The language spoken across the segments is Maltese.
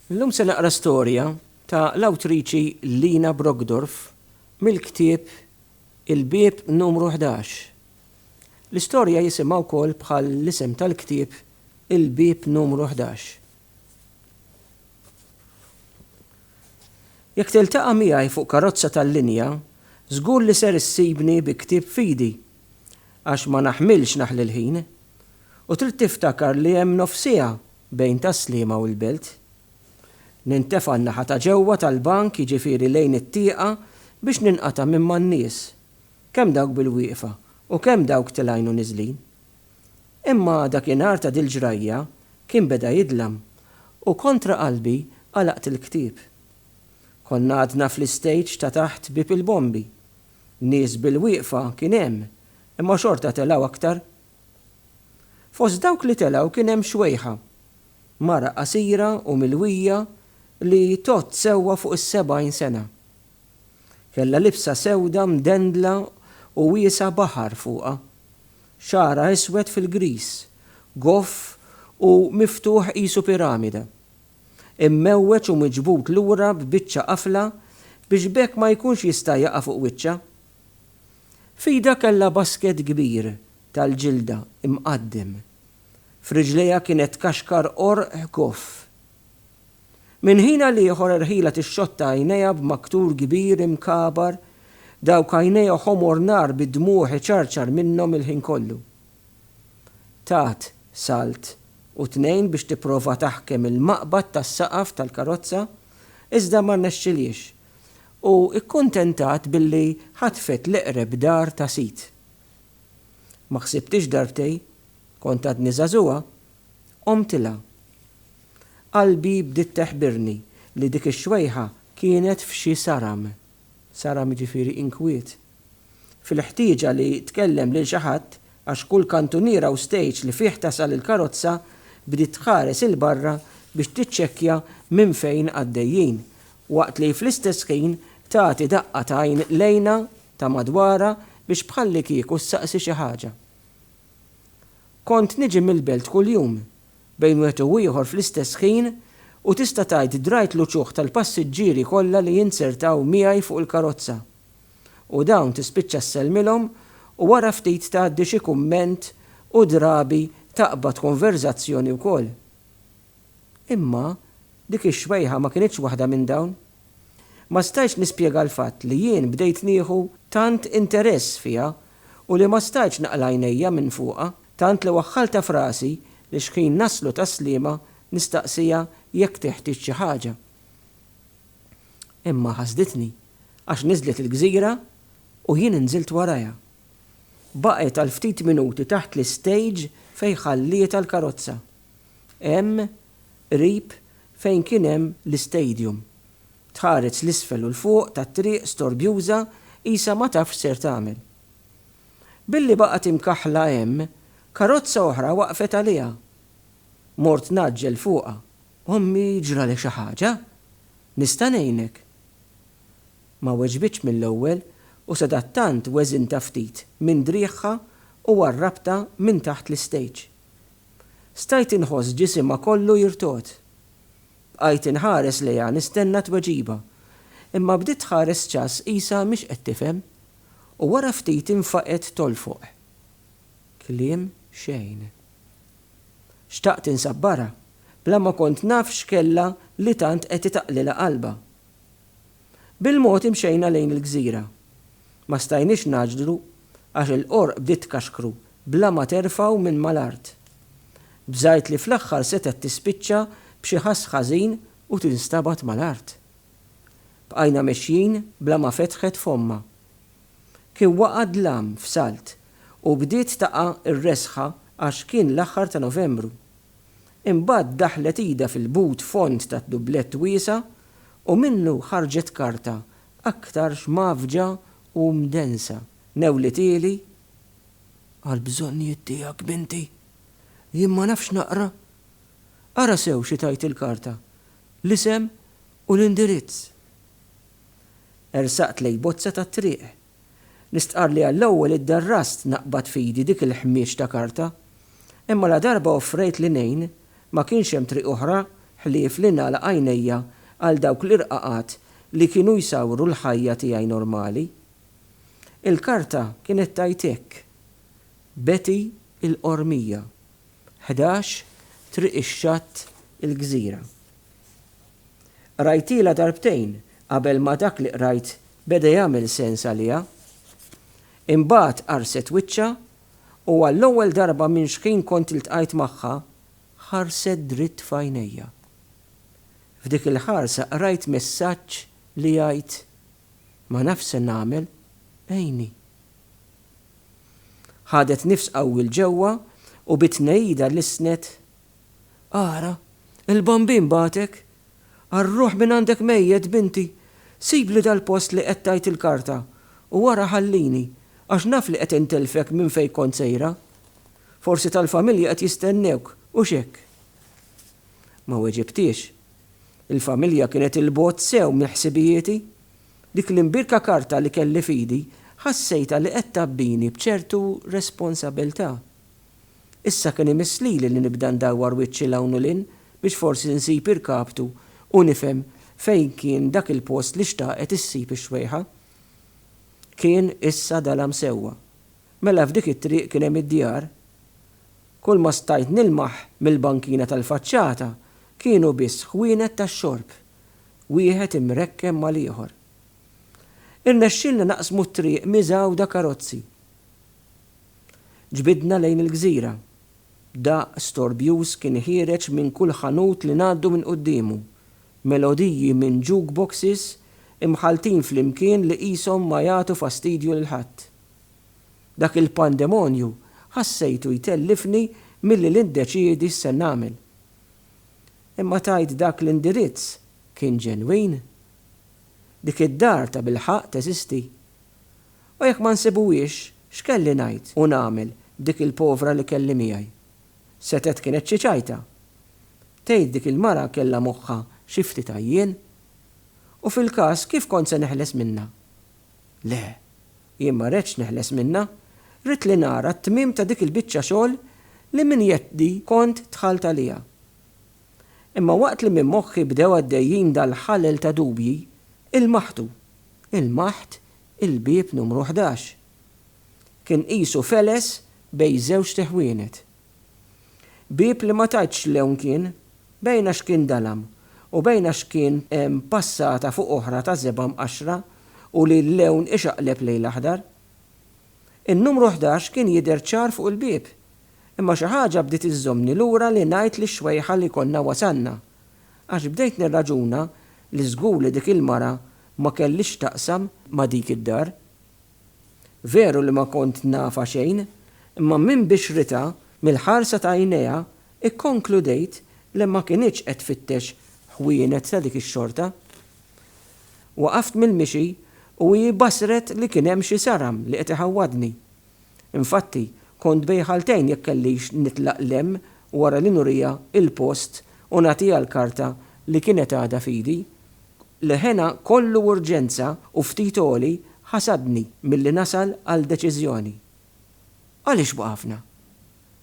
Llum se naqra storja ta' l-awtriċi Lina Brogdorf mill-ktieb Il-bieb numru 11. L-istorja jisimha wkoll bħal l-isem tal-ktieb Il-bieb numru 11. Jekk tiltaqa' miegħi fuq karozza tal-linja, żgur li ser issibni bi ktieb f'idi għax ma naħmilx naħli l-ħin u trid tiftakar li hemm nofsija bejn taslima u l-belt. Nintefa' n-naħa ta' ġewwa tal-bank jiġifieri lejn it-tieqa biex ninqata' minn man-nies, kemm dawk bil-wieqfa u kemm dawk tilgħin u niżlin. Imma dakinhar ta' dil-ġrajja kien beda jidlam u kontra qalbi għalaqt il-ktieb. Konna għadna fl-istage ta' taħt bib il-bombi. Nies bil-wieqfa kien hemm, imma xorta telgħu aktar. Fost dawk li telgħu kien hemm xwejħa, mara qasira u milwija li tot sewwa fuq is-70 sena. Kella libsa sewda mdendla u wiesa baħar fuqha. Xara iswed fil-gris, goff u miftuħ qisu piramida. Immewweġ u miġbut lura b'biċċa qafla biex bekk ma jkunx jista' jaqa' fuq wiċċa. Fida kella basket kbir tal-ġilda imqaddim. F'riġlejha kienet kaxkar orq goff. Min ħina li ieħor irħila tixxotta għajnejha b'maktur kbir imkabar, dawk għajnejha ħomor nar bid-dmuħ iċarċar minnhom il-ħin kollu. Tat salt u tnejn biex tipprova taħkem il-maqbad tas-saqaf tal-karozza, iżda ma rnexxilix u ikkuntentat billi ħatfet l-eqreb dar ta' sit. Ma ħsibtix darbtej, kont għadni żagħżugħa, qomtilha. Qalbi bdiet teħbirni li dik ix-xwejħa kienet f'xi saram. Saram jiġifieri inkwiet. Fil-ħtieġa li tkellem lil xi ħadd għax kull kantuniera u stage li fih tasal il-karozza bdiet tħares il-barra biex tiċċekkja minn fejn għaddejjin, waqt li fl-istess ħin tagħti daqqatajn lejna ta' madwara biex bħalli kieku ssaqsi xi ħaġa. Kont niġi mill-belt kuljum bejn wieħed u ieħor fl-istess ħin u tista' tgħid drajt l-uċuħ tal-passiġġieri kollha li jinsertaw miegħi fuq il-karozza. U dawn tispiċċa sselmilhom u wara ftit tgħaddi xi kumment u drabi taqbad konverzazzjoni wkoll. Imma dik ix-xwejħa ma kienitx waħda minn dawn. Ma stajtx nispjega l-fatt li jien bdejt nieħu tant interess fiha u li ma stajtx naqla għajnejja minn fuqha, tant li waħħalta frasi li x'ħin naslu taslima nistaqsija jekk teħtieġ xi ħaġa. Imma ħasditni għax niżlet il-gżira u jien inżilt warajha. Baqgħet għal ftit minuti taħt l-istage fejn ħalliet tal-karozza. Hemm qrib fejn kien hemm l-istadium. Tħares l-isfel u l-fuq tat-triq storbjuża qisha ma tafx ser tagħmel. Billi baqgħet imkaħħla hemm, karozza oħra waqfet għaliha. Mort naġġel fuqha. Ommi ġralek xi ħaġa? Nista' ngħinek. Ma weġbitx mill-ewwel u sadattant weżinta ftit minn drieħħa u warrabta minn taħt l-istage. Stajt inħoss ġisimha kollu jirtot. Bqajt inħares lejha nistenna tweġiba, imma bdiet tħares ċas qisha mhix qed tifhem u wara ftit infaqet tolfuq. Kliem xejn. Xtaqt insabbara, bla ma kont naf x'kella li tant qed itaqlilha qalba. Bil-mod imxejna lejn il-gżira. Ma stajniex naġdru għax il-qorq bdiet kaxkru bla ma terfgħu minn mal-art. Bżajt li fl-aħħar setet tispiċċa b'xi ħass ħażin u tinstabat mal-art. Bqajna mexjin bla ma fetħet fomma. Kien waqa' dlam f'salt u bdiet taqa' ir-resħa għax kien l-aħħar ta' Novembru. Imbagħad daħlet ida fil-but font ta' dublett wiesa u minnu ħarġet karta aktar x'mafġa u mdensa. Newlitieli għal bżonnijiet tiegħek binti. Jien ma nafx naqra. Ara sew xi tajt il-karta. L-isem u l-indirizz. Ersaqt lej bozza tat-triq. Nistqar li għall-ewwel iddarrast naqbad fidi dik il-ħmiex ta' karta, imma la darba offrejt li ngħin ma kienx hemm triq oħra ħlief li nagħlaq għajnejja għal dawk l-irqaqat li kienu jsawru l-ħajja tiegħi normali. Il-karta kienet tajtek. Betty il-Qormija, 11 Triq ix-Xatt il-Gżira. Rajtila darbtejn qabel ma dak li qrajt beda jagħmel sens għaliha. Imbagħad qarset wiċċa u għall-ewwel darba minn x'kien kont iltqajt magħha ħarset dritt f'għajnejja. F'dik il-ħarsa qrajt messaġġ li jgħid ma nafx se nagħmel għejni. Ħadet nifs qawwi ġewwa u bitnejda l-isnet. Ara, il-bambin batek, arruħ minn għandek mejjed binti, sibli dal-post li qed tajt il-karta u wara ħallini għax naf li qed intilfek minn fejn kont sejra. Forsi tal-familja qed jistennewk u x'hekk. Ma weġibtiex. Il-familja kienet il-bot sew minn ħsibijieti. Dik l-imbirka karta li kelli fidi ħassejta li qed tabbini b'ċertu responsabilità. Issa kien imislili li nibda ndawwar wiċċi lawnu lin biex forsi nsib irkabtu u nifhem fejn kien dak il-post li xtaqet issib ix-xwejħa. Kien issa dalam sewwa. Mela f'dik it-triq kien hemm id-djar. Kull ma stajt nilmaħ mill-bankina tal-faċċata kienu biss ħwienet tax-xorb, wieħed imrekkem mal-ieħor. Irnexxilna naqsmu t-triq miżawda karozzi. Ġbidna lejn il-gżira. Daq storbjuż kien ħireġ minn kull ħanut li ngħaddu minn qudiemu. Melodiji minn jukeboxes imħaltin flimkien li qishom ma jagħtu fastidju lil ħadd. Dak il-pandemonju ħassejtu jtellifni milli l-indeċiedi se nagħmel. Imma tajt dak l-indirizz kien ġenwin. Dik id-dar ta' bil-ħaq teżisti. U jekk ma nsibuwiex, x'kelli ngħid u nagħmel dik il-povra li kelli miegħi. Setet kienet ċiċajta. Tgħid dik il-mara kellha moħħha xi ftit għajjien. U fil-każ kif kont se neħles minnha? Le, jien ma rridx neħles minnha, rrid li nara t-tmiem ta' dik il-biċċa xogħol li min jetti kont tħalt għaliha. Imma waqt li minn moħħi bdew għaddejjin dal-ħalel ta' dubji, il-maħt il-bieb numru 11. Kien qisu feles bejn żewġ teħwienet. Bieb li ma tajtx lewn kien, bejna x'kien dalam u bejna x'kien passata fuq oħra ta' żeba mqaxra u li l-lewn ixaqleb lejn l-aħdar. In-numru 11 kien jidher ċar fuq il-bieb, imma xi ħaġa bdiet iżżommni lura li ngħid li xwejħa li konna wasanna, għax bdejt nirraġuna li żgur li dik il-mara ma kellix taqsam ma dik id-dar. Veru li ma kont nafa xejn, imma minn bixrita mill-ħarsa ta' għajnejha ikkonkludejt li ma kienx qed tfittex ħwienet ta' dik ix-xorta. Waqaft mill-mixi u basret li kien hemm xi saram li qed iħawwadni. Infatti, kont bej ħaltejn jekk kellix nitlaq lem wara li nurija il-post u nagħtiha l-karta li kienet għadha fidi. Leħena kollu urġenza u ftit oli ħasadni milli nasal għal deċiżjoni. Għaliex waqafna?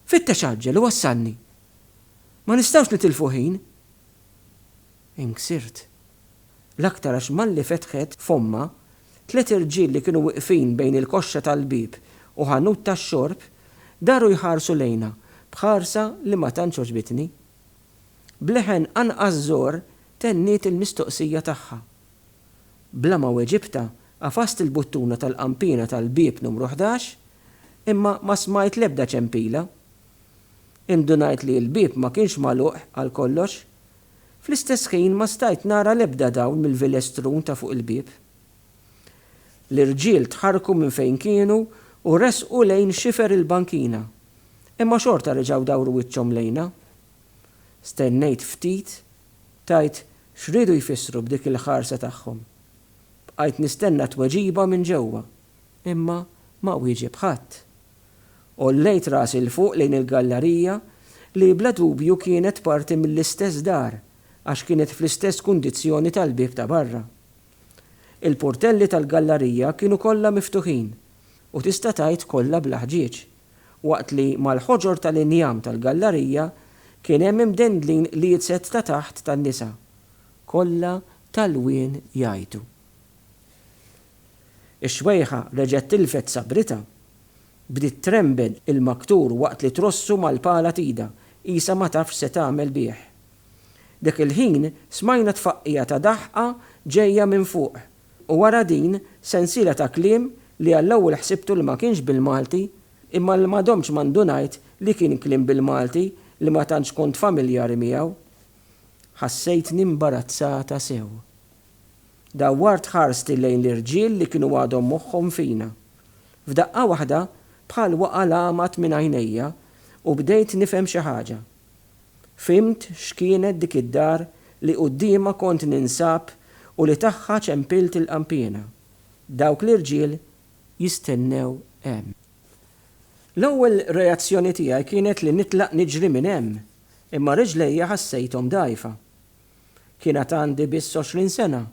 Fittex aġġel u wassalni. Ma nistgħux nitilfu ħin. Inksirt. L-aktar għax malli fetħet fomma 3 irġiel li kienu wiqfin bejn il-koxxa tal-bib u ħanut tax-xorb daru jħarsu lejna bħarsa li ma tantx oġbitni. Bleħen anqas żgħar tenniet il-mistoqsija tagħha. Bla ma weġibta qafast il-buttuna tal-qampina tal-bieb numru 11 imma ma smajt l-ebda ċempila. Indunajt li l-bieb ma kienx magħluq għal kollox. Fl-istess ħin ma stajt nara l-ebda dawn mill-vilestrun ta' fuq il-bieb. L-irġiel tħarku minn fejn kienu u resqu lejn xifer il-bankina. Imma xorta reġgħu dawru wiċċhom lejna. Stennejt ftit, tajt x'ridu jfissru b'dik il-ħarsa tagħhom. Bqajt nistenna tweġiba minn ġewwa, imma ma wieġeb ħadd. Ollejt rasi l fuq lejn il-gallerija li bla dubju kienet parti mill-istess dar għax kienet fl-istess kundizzjoni tal-bieb ta' barra. Il-portelli tal-gallerija kienu kollha miftuħin u tista' tgħid kollha bla ħġieġ, waqt li mal-ħoġor tal-injam tal-gallerija Kien hemm imdendlin li jitset ta' taħt tan-nisa, kollha tal-wien jgħidu. Ix-xwejħa reġgħet tilfet sabrita, bdiet trembel il-maktur waqt li trossu mal-pala tida, isa ma tafx se tagħmel bih. Dak il-ħin smajna tfaqqija ta' daħqa ġejja minn fuq u wara din sensiela ta' kliem li għall-ewwel ħsibtu li ma kienx bil-Malti imma li m'għadhomx m'għandunajt li kien kliem bil-Malti li ma tantx kont familjari miegħu. Ħassejtni imbarazzata sew. Dawwart ħarsti lejn l-irġiel li kienu għadhom moħħhom fina. F'daqqa waħda bħal waqa' lamat minn għajnejja u bdejt nifhem xi ħaġa. Fimt x'kienet dik id-dar li qudiema kont ninsab u li tagħha ċempilt il-qampina. Dawk l-irġiel jistennew hemm. L-ewwel reazzjoni tiegħi kienet li nitlaq niġri minn hemm, imma riġlejja ħassejthom dgħajfa. Kienet għandi biss 20 sena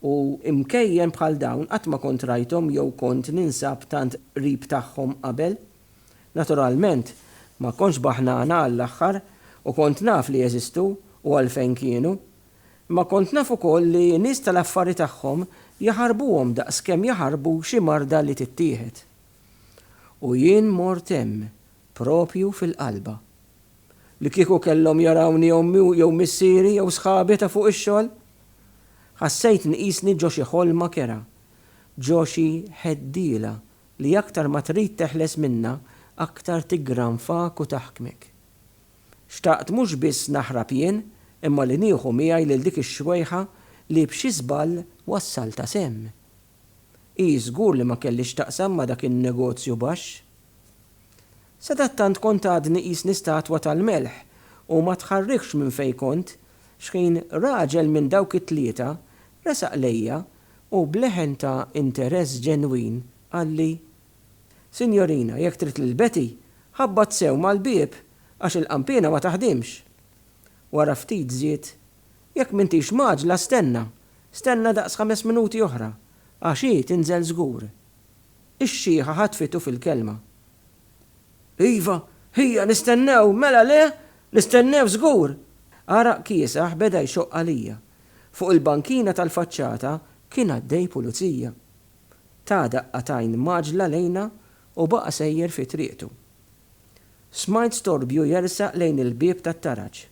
u imkejjen bħal dawn qatt ma kont rajthom jew kont ninsab tant qrib tagħhom qabel. Naturalment ma kontx baħnana għall-aħħar u kont naf li jeżistu u għalfejn kienu, ma kont naf ukoll li nies tal-affari tagħhom jaħarbuhom daqskemm jaħarbu xi marda li tittieħed. U jien mort hemm propju fil-qalba. Li kieku kellhom jarawni jew missieri jew sħabi ta' fuq ix-xogħol, ħassejt nqisni ġo xi ħolma kera, ġo xi ħeddiela li aktar ma trid teħles minnha aktar tigranfak u taħkmek. Xtaqt mhux biss naħrab jien imma li nieħu miegħi lil dik ix-xwejħa li b'xi żball wassal ta' semm. Żgur li ma kellix taqsam ma dak in-negozju baxx. Sadattant kont għadni qisni statwa tal-melħ u ma tħarrikx minn fejn kont x'kien raġel minn dawk it-tlieta resaq lejja u bleħen ta' interess ġenwin għalli: Sinjorina, jekk trid lil Betty, ħabbat sew mal-bieb għax il-qampina ma taħdimx. Wara ftit żied: Jekk m'intix maġla stenna daqs 5 minuti oħra, għax hi tinżel żgur. Ix-xieħa ħatfitu fil-kelma. Iva, hija nistennew, mela le, nistennew żgur. Araq kiesaħ beda jxoq għalija. Fuq il-bankina tal-faċċata kien għaddej pulizija. Ta' daqqatajn maġla lejna u baqa' sejjer fi triqtu. Smajt storbju jersaq lejn il-bieb tat-taraġ.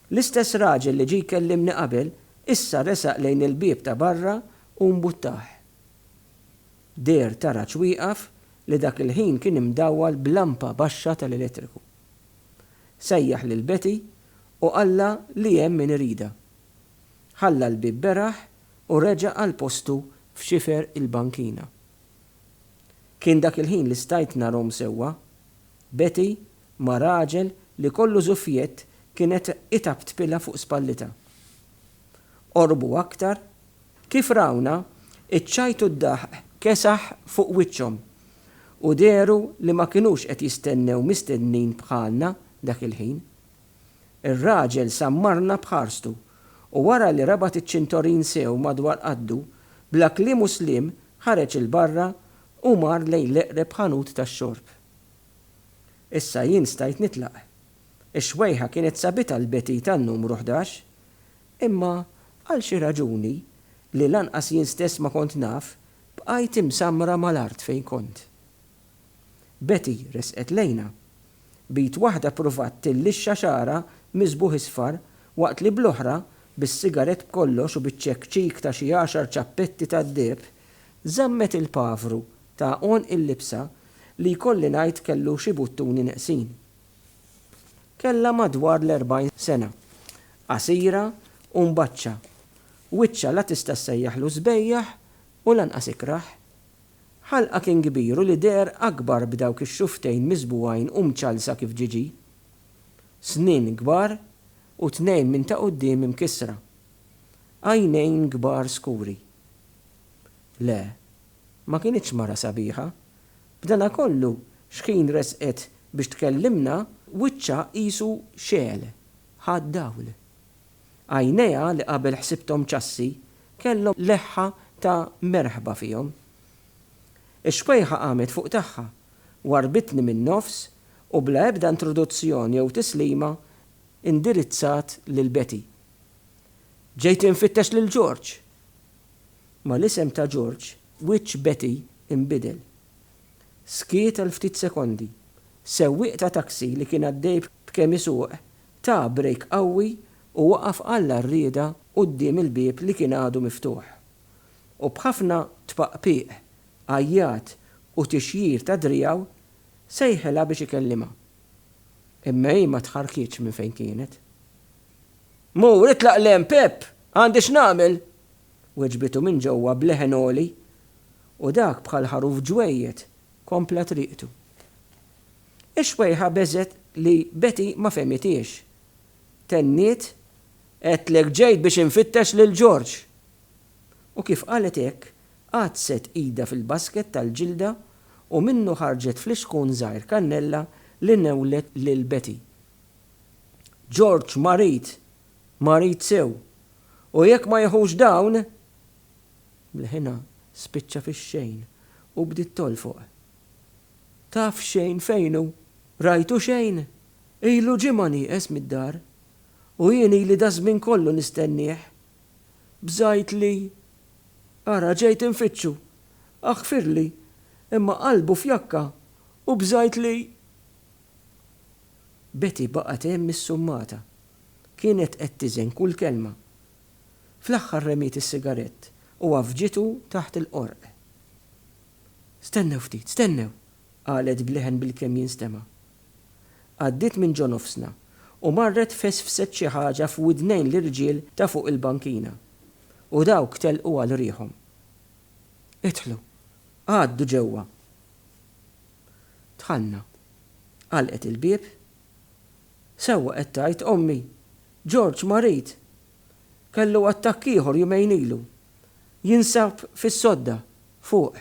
L-istess raġel li ġi kellimni qabel issa resaq lejn il-bieb ta' barra u mbuttaħ. Der taraġ wieqaf li dak il-ħin kien imdawwal b'lampa baxxa tal-elettriku. Sejjaħ lil Betty u qalla li hemm min irida. Ħalla l-bib beraħ u reġa' għal postu f'xifer il-bankina. Kien dak il-ħin li stajt narhom sewwa, Betty ma' raġel li kollu żuffiett kienet itab tpilla fuq spallita. Orbu aktar, kif rawna, iċċajtu d-daħq kesaħ fuq wiċċhom u deru li ma kinux qed jistennew mistennin bħalna dak il-ħin. Ir-raġel sammarna bħarstu u wara li rabat iċ-ċintorin sew madwar qaddu bla kliem u slim ħareġ il-barra u mar lejn l-eqreb ħanut tax-xorb. Issa jien stajt nitlaq. Ix-xwejħa kienet sabita l-Betty tan-numru 11, imma għal xi raġuni li lanqas jien stess ma kont naf bqajt imsamra mal-art fejn kont. Betty resqet lejna. Bit waħda pruvat tillixxa xara miżbuħ isfar waqt li bl-oħra bis-sigaret b'kollox u biċ-ċekċik ta' xi 10 ċappetti tad-deb żammet il-pavru ta' on il-libsa li jkolli ngħid kellu xi buttuni neqsin. Kella madwar l-40 sena. Qasira u mbaċċa. Wiċċa la tista' ssejjaħlu żbejjaħ u lanqas ikraħ. Ħalqa kien kbiru li der akbar b'dawk ix-xuftejn miżbugħajn u mċalsa kif ġiġi. Snien kbar u 2 minn ta' quddiem imkissra. Għajnejn kbar skuri. Le, ma kienitx mara sabiħa. B'dana kollu x'kien resqet biex tkellimna wiċċa qisu xel, ħadd dawl. Għajnejha li qabel ħsibthom ċassi kellhom leħħa ta' merħba fihom. Ix-xwejħa qamet fuq tagħha, warbitni min-nofs u bla ebda introduzzjoni jew tislima indirizzat lil Betty. Ġejt infittex lil George. Ma l-isem ta' George, wiċċ Betty inbidel. Skiet għal ftit sekondi. Sewwieq ta' taksi li kien għaddej b'kemm isuq ta' brejk qawwi u waqaf alla rrieda quddiem il-bieb li kien għadu miftuħ. U b'ħafna tpaqpiq, għajjat u tixjir ta' drijaw sejħela biex ikellima. Imma hi ma tħarkietx minn fejn kienet. Mur itlaq lem Pep, għandi x'nagħmel? Weġbitu minn ġewwa bleħen oli u dak bħal ħaruf ġwejjed kompla triqtu. Ix-xwejħa beżet li Betty ma femitiex. Tenniet għetlek ġejt biex infittex lil George. U kif qalet hekk, għadset ida fil-basket tal-ġilda u minnu ħarġet fl-ixkun żgħir kannella li newlet lil Betty. George marit sew, u jekk ma jħux dawn, bleħina spiċċa fix-xejn u bdiet tolfoq. Taf xejn fejnu, rajtu xejn, ilu ġimgħa nieqes mid-dar, u jien ili da żmien kollu nistennieh. Bżajt li ara ġejt infittxu, aħfirli, imma qalbu f'jakka u bżajt li. Betty baqgħet hemm mis-summata. Kienet qed tiżen kull kelma. Fl-aħħar remiet is-sigarett u għafġitu taħt il-qorq. Stennew ftit, stennew, qalet bleħen bil-kemm jinstema'. Għaddiet minn ġo nofsna u marret fesfset xi ħaġa f'widnejn l-irġiel ta' fuq il-bankina u dawk telqu għal rieħhom. Idħlu, għaddu ġewwa. Dħalna, għalqet il-bieb. Sewwa qed tgħid ommi, George marit. Kellu attakk ieħor jumejn ilu. Jinsab fis-sodda fuq.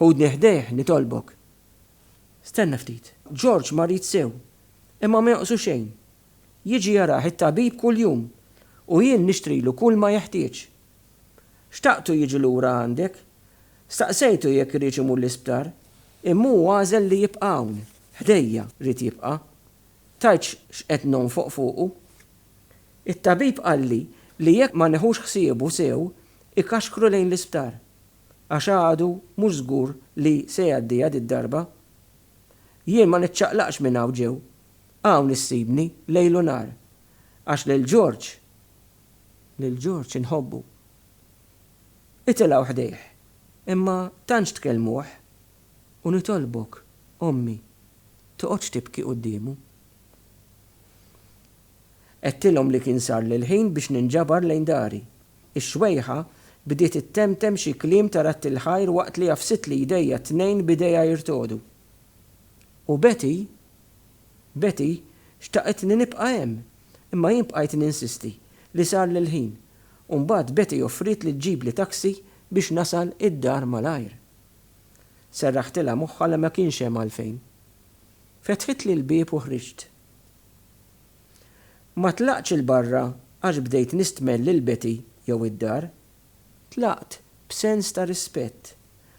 Ħudni ħdejh nitolbok. Stenna ftit. George marit sew, imma ma joqsu xejn. Jiġi jarah it-tabib kuljum u jien nixtrilu kull ma jeħtieġ. Xtaqtu jiġi lura għandek? Staqsejtu jekk irid imur l-isptar, imma hu għażel li jibqa' hawn. Ħdejja rid jibqa'. Tajtx x'qed nonfoq fuqu. It-tabib qalli li jekk ma neħux ħsiebu sew ikaxkru lejn l-isptar għax għadu mhux żgur li se jgħaddiha id-darba. Jien ma niċċaqlaqx minn hawn ġew. Hawn issibni lejlu nar għax lil George inħobbu. Itilgħu ħdejh, imma tantx tkellmuh u nitolbok, ommi, toqgħodx tibki qudiemu. Qedtilhom li kien sar lil ħin biex ninġabar lejn dari. Ix-xwejħa bdiet ittemtem xi kliem ta' ratt il-ħajr waqt li jafsit li jdejja tnejn bidejja jirtodu. U Betty xtaqetni nibqa' hemm, imma jien bqajt ninsisti li sar lil ħin. U mbagħad Betty offrit li tġib li taksi biex nasal id-dar malajr. Serraħtilha moħħa li ma kienx hemm għalfejn. Fetħit li l-bieb u ħriġt. Ma tlaqx il-barra għax bdejt nistmel lil Betty jew id-dar. Tlaqt b'sens ta' rispett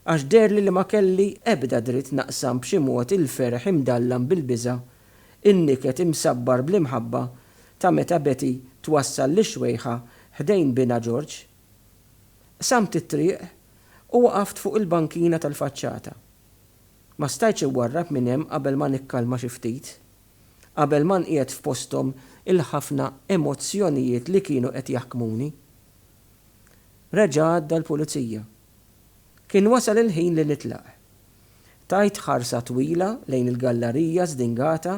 għax derli li ma kelli ebda dritt naqsam b'xi mod il-ferħ imdallam bil-biża' in-niket imsabbar bl-imħabba ta' meta Betty twassal l-xwejħa ħdejn bina George. Samt it-triq u waqaft fuq il-bankina tal-faċċata. Ma stajtx iwarrab minn hemm qabel ma nikkalma xi ftit, qabel ma nqiegħed f'posthom il-ħafna emozzjonijiet li kienu qed jaħkmuni. Reġa' għadda l-pulizija. Kien wasal il-ħin li nitlaq. Tajt ħarsa twila lejn il-gallerija żdingata,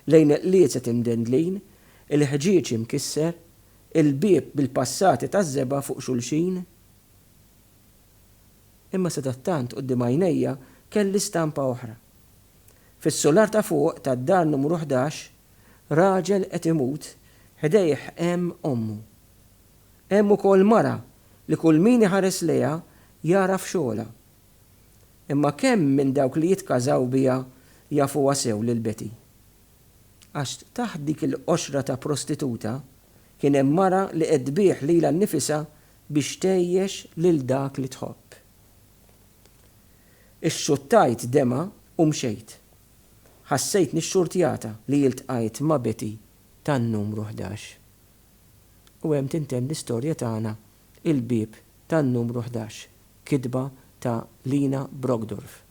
lejn il-qliecet imdendlin, il-ħġieġ imkisser, il-bieb bil-passati taż-żeba fuq xulxin. Imma sadattant quddiem għajnejja kelli stampa oħra. Fis-solar ta' fuq tad-dar numru 11, raġel qed imut ħdejh hemm ommu. Hemm ukoll mara li kull min iħares lejha jara f'xogħla. Imma kemm minn dawk li jitkażaw biha jafuha sew lil Betty. Għax taħt dik il-qoxra ta' prostituta kien hemm mara li qed tbieħ lilha nnifisha biex tgħejjex lil dak li tħobb. Ixxuttajt dema u mxejt. ħassejtni xxurtjata li jiltqajt ma' Betty tan-numru 11. U hemm tintemm l-istorja tagħna Il-Bieb tan-numru 11, kitba ta' Lina Brogdorf.